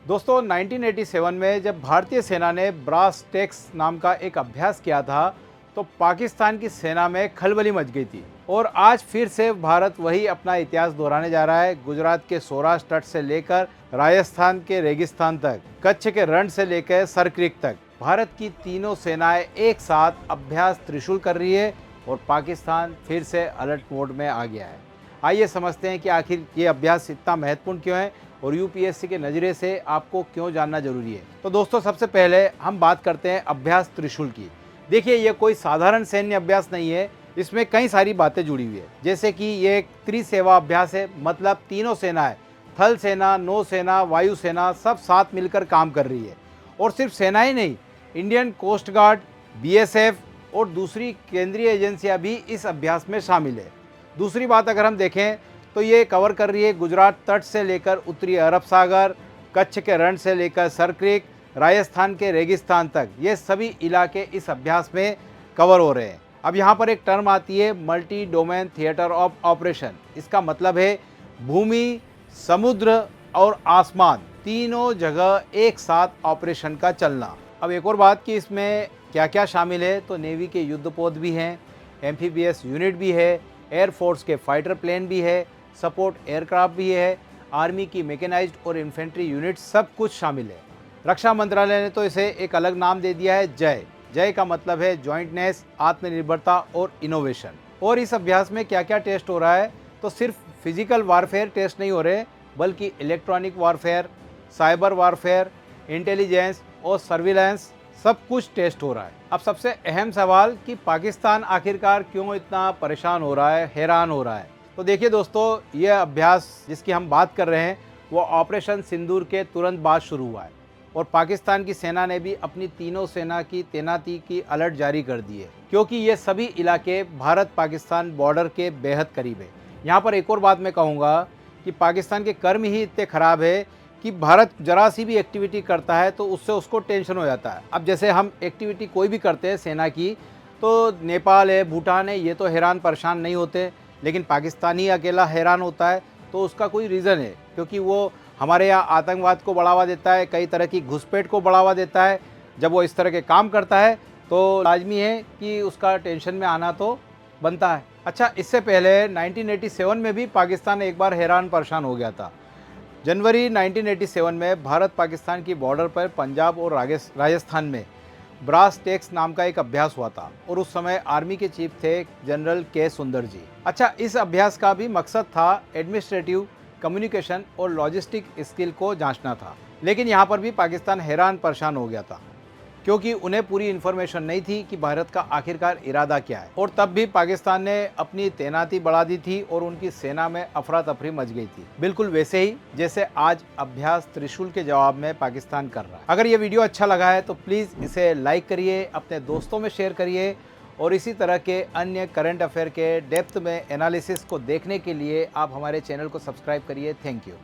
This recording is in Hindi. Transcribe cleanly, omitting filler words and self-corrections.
दोस्तों 1987 में जब भारतीय सेना ने ब्रास टेक्स नाम का एक अभ्यास किया था तो पाकिस्तान की सेना में खलबली मच गई थी। और आज फिर से भारत वही अपना इतिहास दोहराने जा रहा है। गुजरात के सौराष्ट्र तट से लेकर राजस्थान के रेगिस्तान तक, कच्छ के रण से लेकर सरक्रिक तक भारत की तीनों सेनाएं एक साथ अभ्यास त्रिशूल कर रही है और पाकिस्तान फिर से अलर्ट मोड में आ गया है। आइए समझते हैं कि आखिर ये अभ्यास इतना महत्वपूर्ण क्यों है और यूपीएससी के नज़रिए से आपको क्यों जानना जरूरी है। तो दोस्तों सबसे पहले हम बात करते हैं अभ्यास त्रिशूल की। देखिए ये कोई साधारण सैन्य अभ्यास नहीं है, इसमें कई सारी बातें जुड़ी हुई है। जैसे कि ये एक त्रिसेवा अभ्यास है, मतलब तीनों सेनाएं, थल सेना, नौसेना, वायुसेना सब साथ मिलकर काम कर रही है। और सिर्फ सेनाएं नहीं, इंडियन कोस्ट गार्ड, बीएसएफ और दूसरी केंद्रीय एजेंसियां भी इस अभ्यास में शामिल है। दूसरी बात अगर हम देखें तो ये कवर कर रही है गुजरात तट से लेकर उत्तरी अरब सागर, कच्छ के रण से लेकर सरक्रिक, राजस्थान के रेगिस्तान तक, ये सभी इलाके इस अभ्यास में कवर हो रहे हैं। अब यहाँ पर एक टर्म आती है multi domain theatre of operation. इसका मतलब है भूमि, समुद्र और आसमान तीनों जगह एक साथ ऑपरेशन का चलना। अब एक और बात कि इसमें क्या क्या शामिल है, तो नेवी के युद्धपोत भी हैं, एम्फीबियस यूनिट भी है, एयरफोर्स के फाइटर प्लेन भी है, सपोर्ट एयरक्राफ्ट भी है, आर्मी की मैकेनाइज्ड और इन्फेंट्री यूनिट, सब कुछ शामिल है। रक्षा मंत्रालय ने तो इसे एक अलग नाम दे दिया है जय। जय का मतलब है जॉइंटनेस, आत्मनिर्भरता और इनोवेशन। और इस अभ्यास में क्या क्या टेस्ट हो रहा है, तो सिर्फ फिजिकल वारफेयर टेस्ट नहीं हो रहे, बल्कि electronic warfare, cyber warfare, intelligence और सर्विलांस, सब कुछ टेस्ट हो रहा है। अब सबसे अहम सवाल कि पाकिस्तान आखिरकार क्यों इतना परेशान हो रहा है, हैरान हो रहा है। तो देखिए दोस्तों, यह अभ्यास जिसकी हम बात कर रहे हैं वो ऑपरेशन सिंदूर के तुरंत बाद शुरू हुआ है और पाकिस्तान की सेना ने भी अपनी तीनों सेना की तैनाती की अलर्ट जारी कर दी है, क्योंकि ये सभी इलाके भारत पाकिस्तान बॉर्डर के बेहद करीब है। यहाँ पर एक और बात मैं कहूँगा कि पाकिस्तान के कर्म ही इतने ख़राब है कि भारत जरा सी भी एक्टिविटी करता है तो उससे उसको टेंशन हो जाता है। अब जैसे हम एक्टिविटी कोई भी करते हैं सेना की, तो नेपाल है, भूटान है, ये तो हैरान परेशान नहीं होते, लेकिन पाकिस्तान ही अकेला हैरान होता है। तो उसका कोई रीज़न है, क्योंकि वो हमारे यहाँ आतंकवाद को बढ़ावा देता है, कई तरह की घुसपैठ को बढ़ावा देता है। जब वो इस तरह के काम करता है तो लाजमी है कि उसका टेंशन में आना तो बनता है। अच्छा, इससे पहले 1987 में भी पाकिस्तान एक बार हैरान परेशान हो गया था। जनवरी 1987 में भारत पाकिस्तान की बॉर्डर पर पंजाब और राजस्थान में ब्रास टेक्स नाम का एक अभ्यास हुआ था और उस समय आर्मी के चीफ थे जनरल के सुंदर जी। अच्छा, इस अभ्यास का भी मकसद था एडमिनिस्ट्रेटिव, कम्युनिकेशन और लॉजिस्टिक स्किल को जांचना था। लेकिन यहाँ पर भी पाकिस्तान हैरान परेशान हो गया था, क्योंकि उन्हें पूरी इन्फॉर्मेशन नहीं थी कि भारत का आखिरकार इरादा क्या है। और तब भी पाकिस्तान ने अपनी तैनाती बढ़ा दी थी और उनकी सेना में अफरा तफरी मच गई थी, बिल्कुल वैसे ही जैसे आज अभ्यास त्रिशूल के जवाब में पाकिस्तान कर रहा है। अगर ये वीडियो अच्छा लगा है तो प्लीज़ इसे लाइक करिए, अपने दोस्तों में शेयर करिए और इसी तरह के अन्य करंट अफेयर के डेप्थ में एनालिसिस को देखने के लिए आप हमारे चैनल को सब्सक्राइब करिए। Thank you.